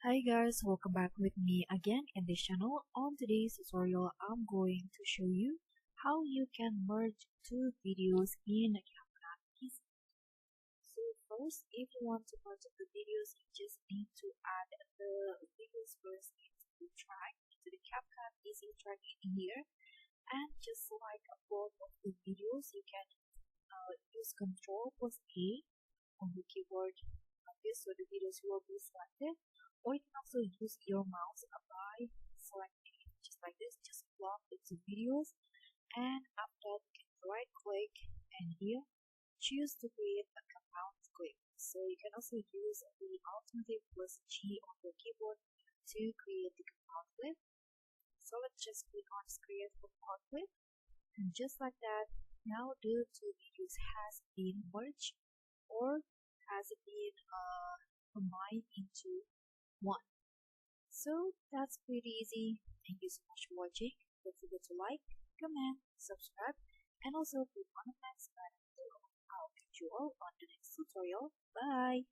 Hi guys, welcome back with me again in this channel. On today's tutorial, I'm going to show you how you can merge two videos in CapCut PC. So first, if you want to merge the videos, you just need to add the videos first into the track, into the CapCut PC track in here, and just select both of the videos. You can use Control plus A on the keyboard like this, so the videos will be selected. Or you can also use your mouse by selecting it just like this, just plug into videos, and after that you can right click and here choose to create a compound clip. So you can also use the alternative plus G on your keyboard to create the compound clip. So let's just click on create compound clip, and just like that, now the two videos has been merged or has been combined into one. So that's pretty easy. Thank you so much for watching. Don't forget to like, comment, subscribe, and also click on the next button below. I'll catch you all on the next tutorial. Bye!